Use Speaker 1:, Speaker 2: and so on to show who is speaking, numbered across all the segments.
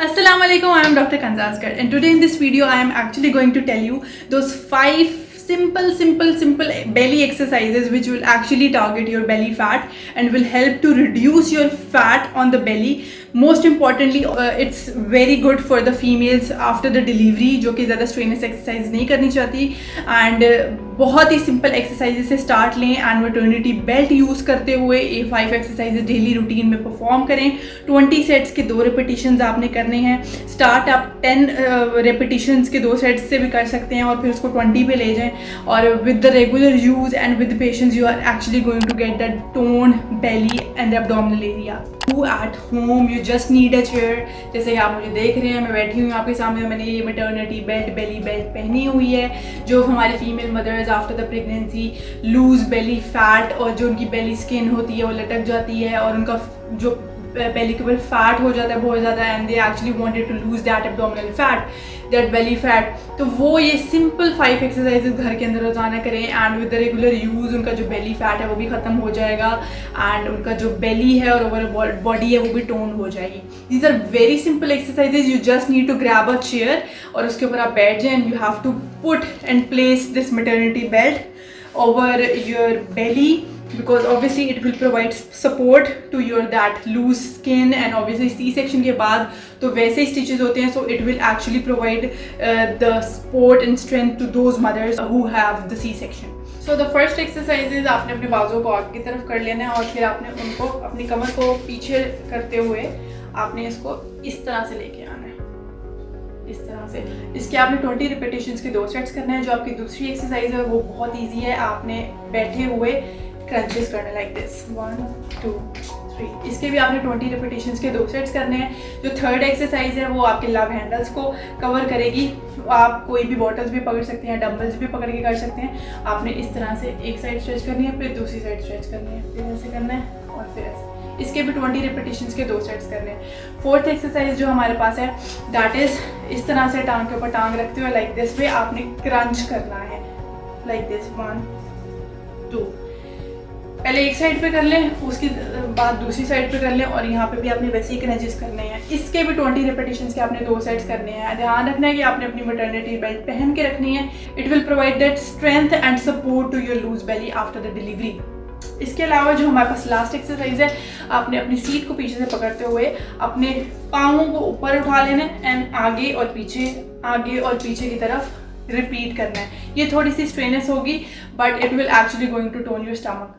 Speaker 1: Assalamualaikum, I am Dr. Kanzaskar, and today in this video I am actually going to tell you those 5 simple belly exercises which will actually target your belly fat and will help to reduce your fat on the belly. Most importantly, it's very good for the females after the delivery जो कि ज़्यादा strenuous exercise नहीं करनी चाहती, and बहुत ही simple exercise से start लें and maternity belt use करते हुए ये 5 एक्सरसाइजेज डेली रूटीन में परफॉर्म करें। 20 सेट्स के 2 रिपीटिशंस आपने करने हैं। स्टार्ट आप 10 रिपीटिशंस के 2 सेट्स से भी कर सकते हैं और फिर उसको 20 पे ले जाएं, और with the regular use and with patience you are actually going to get that tone belly and abdominal area. At home you just need a chair. जैसे आप मुझे देख रहे हैं, मैं बैठी हुई हूँ आपके सामने, मैंने ये मैटरनिटी बेल्ट बेली बेल्ट पहनी हुई है जो हमारे female mothers after the pregnancy loose belly fat और जो उनकी बेली स्किन होती है वो लटक जाती है और उनका जो बेली के ऊपर फैट हो जाता है बहुत ज़्यादा, and they actually wanted to lose that abdominal fat, that belly fat. तो वो ये सिंपल 5 एक्सरसाइजेज घर के अंदर रोजाना करें and with the regular use उनका जो बेली फैट है वो भी ख़त्म हो जाएगा एंड उनका जो बेली है और ओवर बॉडी है वो भी टोन हो जाएगी। These are very simple exercises. You just need to grab a chair और उसके ऊपर आप बैठ जाएं and you have to put and place this maternity belt over your belly because obviously it will provide support to your that loose skin, and obviously C-section के बाद तो वैसे ही stitches होते हैं, so it will actually provide the support and strength to those mothers who have the C-section. So the first exercise is आपने अपने बाजुओं को आगे की तरफ कर लेना है और फिर आपने उनको अपनी कमर को पीछे करते हुए आपने इसको इस तरह से लेके आना है, इस तरह से। इसके आपने 20 रिपीटेशंस के 2 सेट्स करने हैं। जो आपकी दूसरी एक्सरसाइज है वो बहुत इजी है। आपने बैठे हुए क्रंचेस करने लाइक दिस 1 2 3। इसके भी आपने 20 रिपीटेशंस के 2 सेट्स करने हैं। जो थर्ड एक्सरसाइज है वो आपके लव हैंडल्स को कवर करेगी। आप कोई भी बॉटल्स भी पकड़ सकते हैं, डंबल्स भी पकड़ के कर सकते हैं। आपने इस तरह से एक साइड स्ट्रेच करनी है, फिर दूसरी साइड स्ट्रेच करनी है, फिर ऐसे करना है और फिर ऐसे। इसके भी 20 रिपीटेशंस के 2 सेट्स करने हैं। फोर्थ एक्सरसाइज जो हमारे पास है दैट इज इस तरह से टांग के ऊपर टांग रखते हुए लाइक दिस वे आपने क्रंच करना है लाइक दिस 1 2। पहले एक साइड पे कर लें, उसके बाद दूसरी साइड पे कर लें और यहाँ पे भी आपने वैसे ही क्रंचेस करने हैं। इसके भी 20 रिपीटेशंस के आपने 2 सेट्स करने हैं। ध्यान रखना है कि आपने अपनी मैटरनिटी बेल्ट पहन के रखनी है। It will provide that strength and support to your loose belly after the delivery. इसके अलावा जो हमारे पास लास्ट एक्सरसाइज है, आपने अपनी सीट को पीछे से पकड़ते हुए अपने पाँवों को ऊपर उठा लेना है एंड आगे और पीछे की तरफ रिपीट करना है। ये थोड़ी सी स्ट्रेनस होगी but it will actually going to tone your stomach.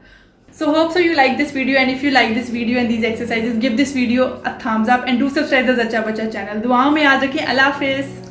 Speaker 1: So hope so you like this video, and if you like this video and these exercises, give this video a thumbs up and do subscribe the Zacha Bacha channel. दुआओं में याद रखिए. अल्लाह हाफिज़.